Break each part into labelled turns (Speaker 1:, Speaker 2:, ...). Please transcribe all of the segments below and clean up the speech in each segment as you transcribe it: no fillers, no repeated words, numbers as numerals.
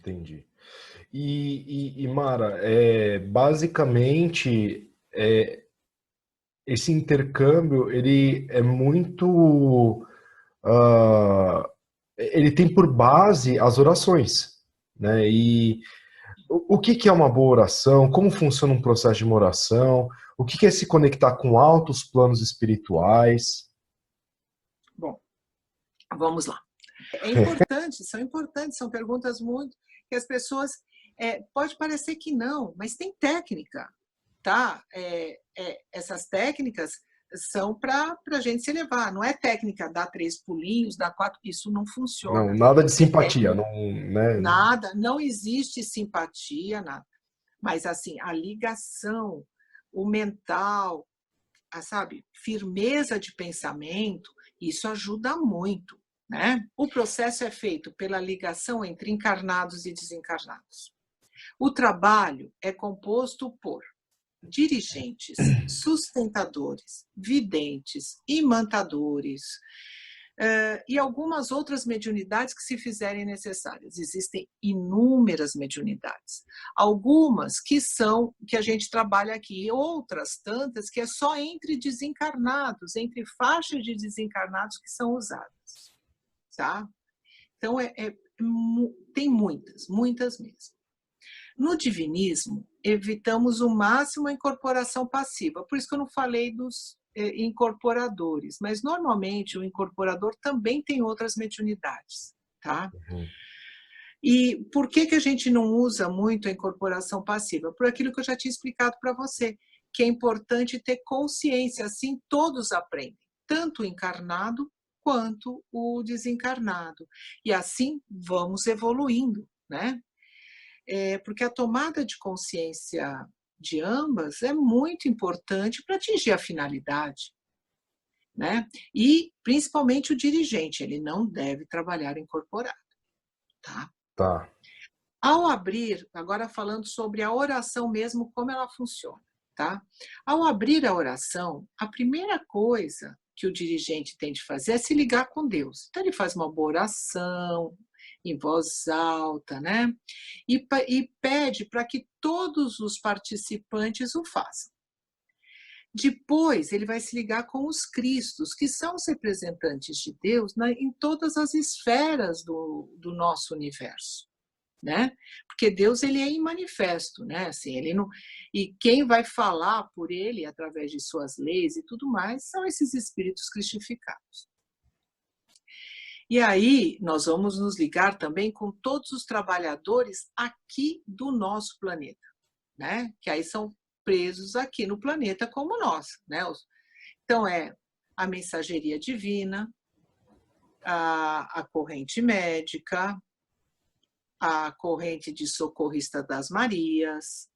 Speaker 1: entendi. E Mara, basicamente, esse intercâmbio, ele é muito... ele tem por base as orações, né? E o que que é uma boa oração? Como funciona um processo de uma oração? O que que é se conectar com altos planos espirituais?
Speaker 2: Bom, vamos lá. É importante, são perguntas muito que as pessoas pode parecer que não, mas tem técnica, tá? Essas técnicas são para a gente se elevar. Não é técnica dar 3 pulinhos, dar 4, isso não
Speaker 1: Não,
Speaker 2: funciona.
Speaker 1: nada de
Speaker 2: É
Speaker 1: simpatia,
Speaker 2: técnica,
Speaker 1: não, né?
Speaker 2: nada, não existe simpatia, nada. Mas assim, a ligação, o mental, sabe, firmeza de pensamento, isso ajuda muito, né? O processo é feito pela ligação entre encarnados e desencarnados. O trabalho é composto por dirigentes, sustentadores, videntes, imantadores, e algumas outras mediunidades que se fizerem necessárias. Existem inúmeras mediunidades. Algumas que a gente trabalha aqui, outras tantas que é só entre desencarnados, entre faixas de desencarnados que são usadas. Tá? Então, tem muitas, muitas mesmo. No divinismo, evitamos o máximo a incorporação passiva. Por isso que eu não falei dos incorporadores, mas normalmente o incorporador também tem outras mediunidades, tá?
Speaker 1: Uhum.
Speaker 2: E por que a gente não usa muito a incorporação passiva? Por aquilo que eu já tinha explicado para você, que é importante ter consciência, assim todos aprendem, tanto o encarnado quanto o desencarnado. E assim vamos evoluindo, né? Porque a tomada de consciência de ambas é muito importante para atingir a finalidade, né? E principalmente o dirigente, ele não deve trabalhar incorporado, tá?
Speaker 1: Tá.
Speaker 2: Ao abrir, agora falando sobre a oração mesmo, como ela funciona, tá? Ao abrir a oração, a primeira coisa que o dirigente tem de fazer é se ligar com Deus. Então ele faz uma boa oração, em voz alta, né? E pede para que todos os participantes o façam. Depois, ele vai se ligar com os Cristos, que são os representantes de Deus em todas as esferas do nosso universo, né? Porque Deus, ele é imanifesto, né? Assim, ele não... E quem vai falar por ele, através de suas leis e tudo mais, são esses espíritos cristificados. E aí, nós vamos nos ligar também com todos os trabalhadores aqui do nosso planeta, né? Que aí são presos aqui no planeta como nós, né? Então, a mensageria divina, a corrente médica, a corrente de socorrista das Marias,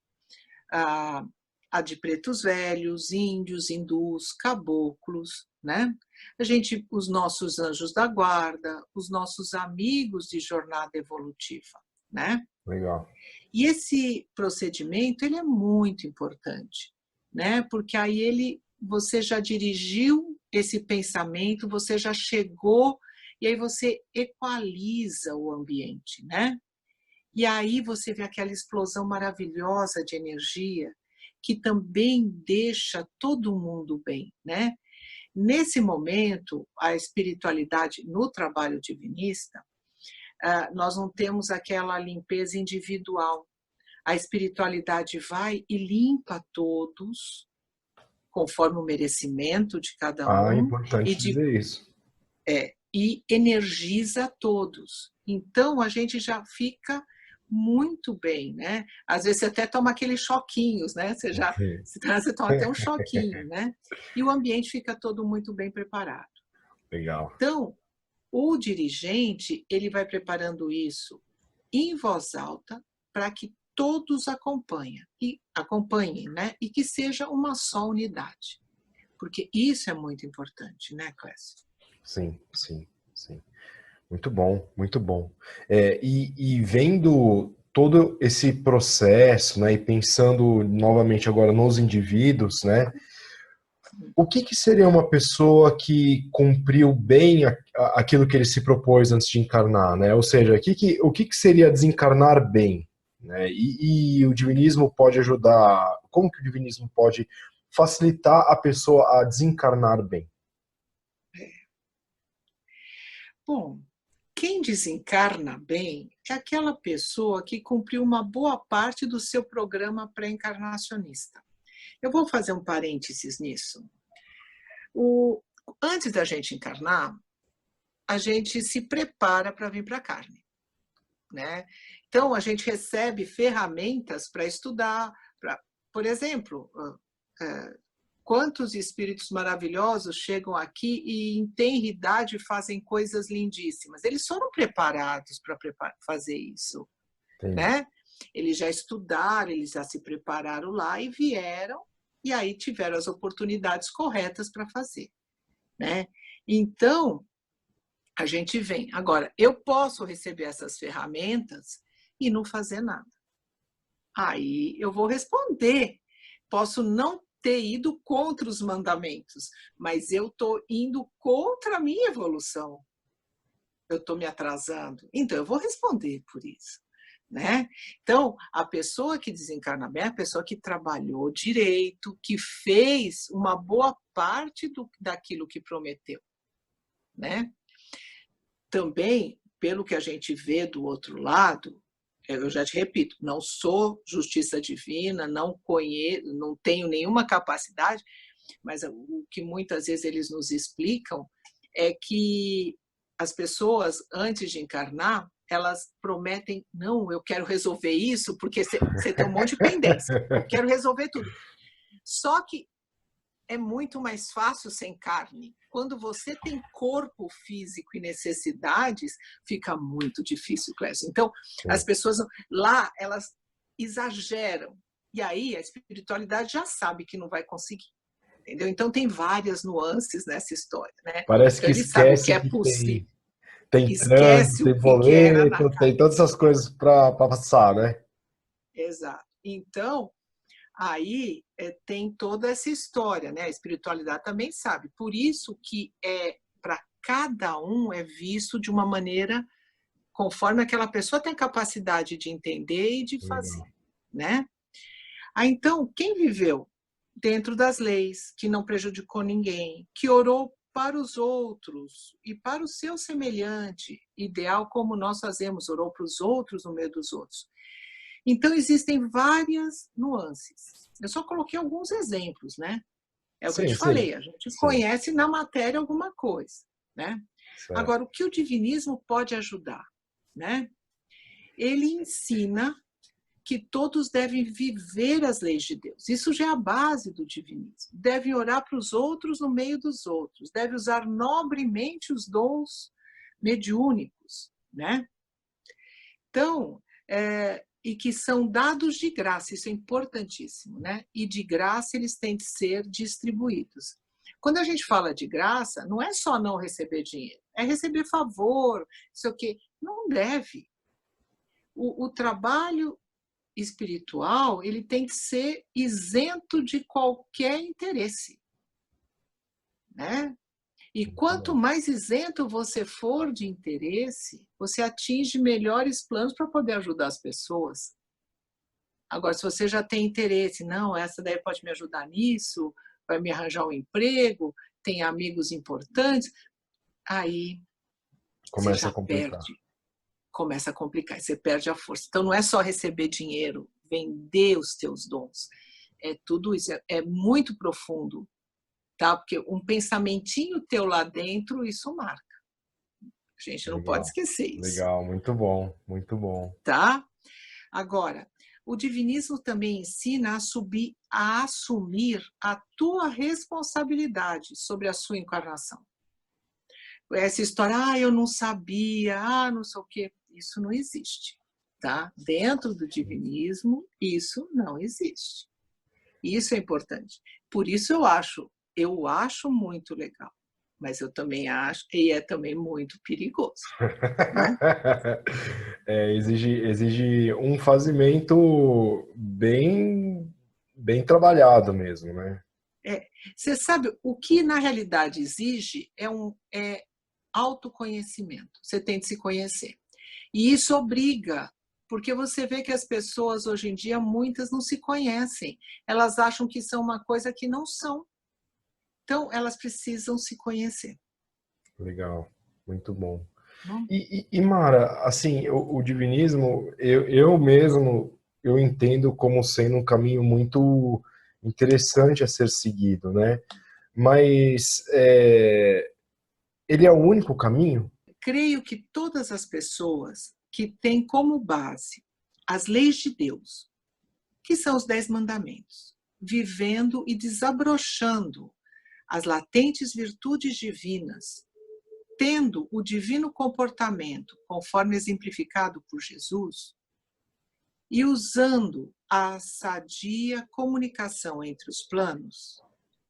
Speaker 2: a de pretos velhos, índios, hindus, caboclos, né? Os nossos anjos da guarda, os nossos amigos de jornada evolutiva, né?
Speaker 1: Legal.
Speaker 2: E esse procedimento, ele é muito importante, né? Porque aí você já dirigiu esse pensamento, você já chegou, e aí você equaliza o ambiente, né? E aí você vê aquela explosão maravilhosa de energia que também deixa todo mundo bem, né? Nesse momento, a espiritualidade no trabalho divinista, nós não temos aquela limpeza individual. A espiritualidade vai e limpa todos, conforme o merecimento de cada
Speaker 1: Ah, é
Speaker 2: um,
Speaker 1: importante dizer isso.
Speaker 2: e energiza todos. Então, a gente já fica muito bem, né? Às vezes você até toma aqueles choquinhos, né? Você toma até um choquinho, né? E o ambiente fica todo muito bem preparado.
Speaker 1: Legal.
Speaker 2: Então, o dirigente, ele vai preparando isso em voz alta para que todos acompanhem, né? E que seja uma só unidade. Porque isso é muito importante, né, Clécio?
Speaker 1: Sim, sim, sim. Muito bom, muito bom. E vendo todo esse processo, né, e pensando novamente agora nos indivíduos, né, O que seria uma pessoa que cumpriu bem aquilo que ele se propôs antes de encarnar, né? Ou seja, o que seria desencarnar bem, né? E o divinismo pode ajudar, como que o divinismo pode facilitar a pessoa a desencarnar bem?
Speaker 2: Bom, quem desencarna bem é aquela pessoa que cumpriu uma boa parte do seu programa pré-encarnacionista. Eu vou fazer um parênteses nisso. Antes da gente encarnar, a gente se prepara para vir para a carne, né? Então, a gente recebe ferramentas para estudar. Por exemplo, quantos espíritos maravilhosos chegam aqui e, em tenra idade, fazem coisas lindíssimas. Eles foram preparados para fazer isso, né? Eles já estudaram, eles já se prepararam lá e vieram, e aí tiveram as oportunidades corretas para fazer, né? Então, a gente vem. Agora, eu posso receber essas ferramentas e não fazer nada. Aí eu vou responder. Posso não ter ido contra os mandamentos, mas eu estou indo contra a minha evolução. Eu estou me atrasando. Então, eu vou responder por isso, né? Então, a pessoa que desencarna bem é a pessoa que trabalhou direito, que fez uma boa parte daquilo que prometeu, né? Também, pelo que a gente vê do outro lado, eu já te repito, não sou justiça divina, não conheço, não tenho nenhuma capacidade, mas o que muitas vezes eles nos explicam é que as pessoas, antes de encarnar, elas prometem, não, eu quero resolver isso, porque você tem um monte de pendência, eu quero resolver tudo. Só que é muito mais fácil sem carne. Quando você tem corpo físico e necessidades, fica muito difícil, Clécio. Então, as pessoas lá, elas exageram. E aí, a espiritualidade já sabe que não vai conseguir. Entendeu? Então, tem várias nuances nessa história, né?
Speaker 1: Parece
Speaker 2: Então,
Speaker 1: que
Speaker 2: ele sabe o que
Speaker 1: esquece
Speaker 2: é
Speaker 1: que
Speaker 2: possível.
Speaker 1: tem trânsito,
Speaker 2: Esquece o
Speaker 1: tem
Speaker 2: que era na
Speaker 1: boleto, tem
Speaker 2: carne.
Speaker 1: todas essas coisas para passar, né?
Speaker 2: Exato. Então, aí tem toda essa história, né? A espiritualidade também sabe. Por isso que para cada um é visto de uma maneira conforme aquela pessoa tem capacidade de entender e de fazer, né? Então, quem viveu dentro das leis, que não prejudicou ninguém, que orou para os outros e para o seu semelhante, ideal como nós fazemos, orou para os outros no meio dos outros. Então, existem várias nuances. Eu só coloquei alguns exemplos, né? É o que eu te falei, a gente conhece na matéria alguma coisa, né?
Speaker 1: Certo.
Speaker 2: Agora, o que o divinismo pode ajudar, né? Ele ensina que todos devem viver as leis de Deus. Isso já é a base do divinismo. Devem orar para os outros no meio dos outros, devem usar nobremente os dons mediúnicos, né? Então, e que são dados de graça, isso é importantíssimo, né? E de graça eles têm de ser distribuídos. Quando a gente fala de graça, não é só não receber dinheiro, é receber favor, sei o quê. Não deve. O trabalho espiritual, ele tem que ser isento de qualquer interesse, né? E quanto mais isento você for de interesse, você atinge melhores planos para poder ajudar as pessoas. Agora, se você já tem interesse, não, essa daí pode me ajudar nisso, vai me arranjar um emprego, tem amigos importantes, aí você
Speaker 1: Começa a
Speaker 2: já
Speaker 1: complicar.
Speaker 2: perde, começa a complicar, você perde a força. Então, não é só receber dinheiro, vender os teus dons. É tudo isso, é muito profundo, tá? Porque um pensamentinho teu lá dentro, isso marca. A gente não pode
Speaker 1: Legal,
Speaker 2: esquecer isso,
Speaker 1: legal, muito bom, muito bom.
Speaker 2: tá? Agora, o divinismo também ensina a assumir a tua responsabilidade sobre a sua encarnação. Essa história, eu não sabia, não sei o quê, isso não existe, tá? Dentro do divinismo, isso não existe. Isso é importante. Por isso eu acho muito legal, mas eu também acho, e é também muito perigoso, né?
Speaker 1: Exige um fazimento bem trabalhado mesmo, né?
Speaker 2: Você sabe, o que na realidade exige é autoconhecimento. Você tem de se conhecer. E isso obriga, porque você vê que as pessoas hoje em dia, muitas não se conhecem. Elas acham que são uma coisa que não são. Então, elas precisam se conhecer.
Speaker 1: Legal, muito bom.
Speaker 2: Bom,
Speaker 1: E, Mara, assim, o divinismo, eu mesmo, eu entendo como sendo um caminho muito interessante a ser seguido, né? Mas ele é o único caminho?
Speaker 2: creio que todas as pessoas que têm como base as leis de Deus, que são os 10 mandamentos, vivendo e desabrochando as latentes virtudes divinas, tendo o divino comportamento conforme exemplificado por Jesus e usando a sadia comunicação entre os planos,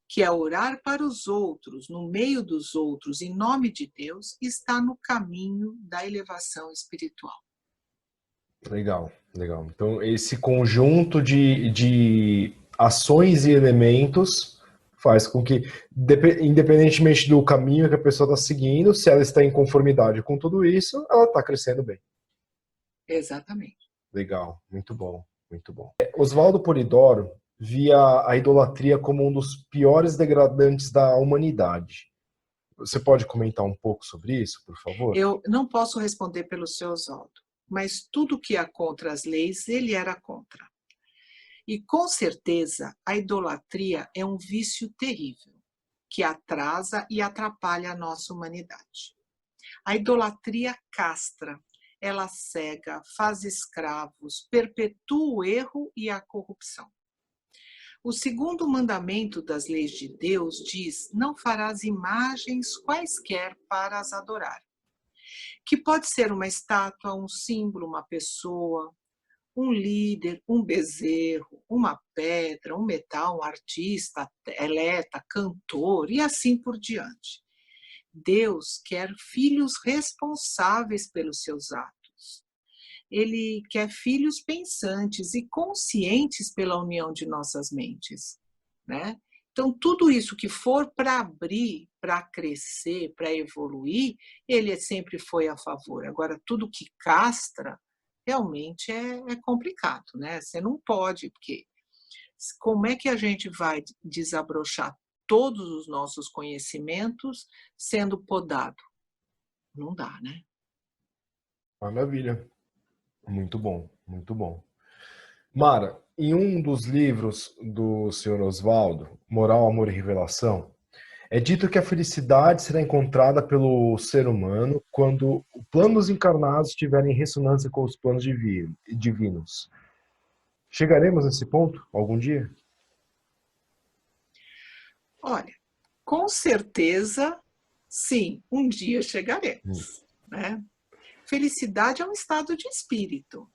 Speaker 2: que é orar para os outros, no meio dos outros, em nome de Deus, está no caminho da elevação espiritual.
Speaker 1: Legal, legal. Então, esse conjunto de ações e elementos faz com que, independentemente do caminho que a pessoa está seguindo, se ela está em conformidade com tudo isso, ela está crescendo bem.
Speaker 2: Exatamente.
Speaker 1: Legal, muito bom, muito bom. Oswaldo Polidoro via a idolatria como um dos piores degradantes da humanidade. Você pode comentar um pouco sobre isso, por favor?
Speaker 2: Eu não posso responder pelo seu Oswaldo, mas tudo que é contra as leis, ele era contra. E com certeza a idolatria é um vício terrível, que atrasa e atrapalha a nossa humanidade. A idolatria castra, ela cega, faz escravos, perpetua o erro e a corrupção. O segundo mandamento das leis de Deus diz: não farás imagens quaisquer para as adorar. Que pode ser uma estátua, um símbolo, uma pessoa, um líder, um bezerro, uma pedra, um metal, um artista, atleta, cantor e assim por diante. Deus quer filhos responsáveis pelos seus atos. Ele quer filhos pensantes e conscientes pela união de nossas mentes, né? Então, tudo isso que for para abrir, para crescer, para evoluir, ele sempre foi a favor. Agora, tudo que castra, realmente é complicado, né? Você não pode, porque como é que a gente vai desabrochar todos os nossos conhecimentos sendo podado? Não dá, né?
Speaker 1: Maravilha. Muito bom, muito bom. Mara, em um dos livros do Sr. Oswaldo, Moral, Amor e Revelação, é dito que a felicidade será encontrada pelo ser humano quando os planos encarnados estiverem em ressonância com os planos divinos. Chegaremos nesse ponto algum dia?
Speaker 2: Olha, com certeza, sim, um dia chegaremos, né? Felicidade é um estado de espírito.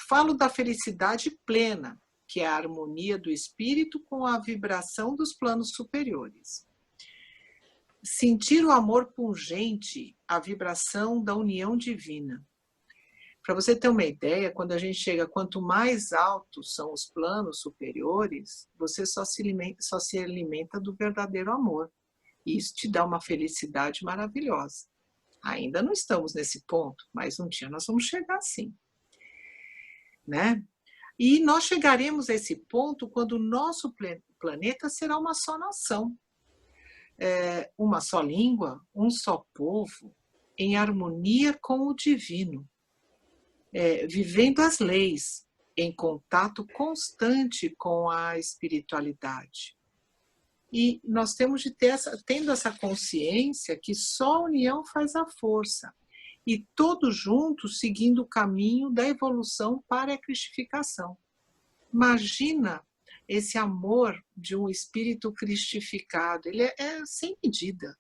Speaker 2: Falo da felicidade plena, que é a harmonia do espírito com a vibração dos planos superiores. Sentir o amor pungente, a vibração da união divina. Para você ter uma ideia, quando a gente chega, quanto mais altos são os planos superiores, você só se alimenta do verdadeiro amor. E isso te dá uma felicidade maravilhosa. Ainda não estamos nesse ponto, mas um dia nós vamos chegar assim, né? E nós chegaremos a esse ponto quando o nosso planeta será uma só nação, uma só língua, um só povo, em harmonia com o divino, vivendo as leis, em contato constante com a espiritualidade. E nós temos de ter tendo essa consciência que só a união faz a força. E todos juntos seguindo o caminho da evolução para a cristificação. Imagina esse amor de um espírito cristificado. Ele é sem medida,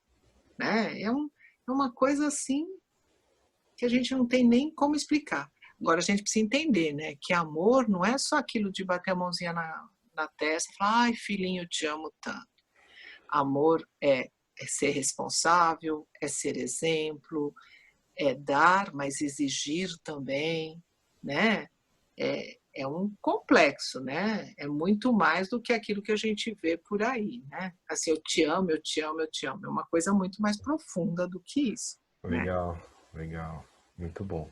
Speaker 2: né? É uma coisa assim que a gente não tem nem como explicar. Agora a gente precisa entender, né? Que amor não é só aquilo de bater a mãozinha na testa e falar: ai, filhinho, eu te amo tanto. Amor é ser responsável, é ser exemplo, é dar, mas exigir também, né? é um complexo, né? É muito mais do que aquilo que a gente vê por aí, né? Assim, eu te amo, eu te amo, eu te amo. É uma coisa muito mais profunda do que isso, né?
Speaker 1: Legal, legal. Muito bom.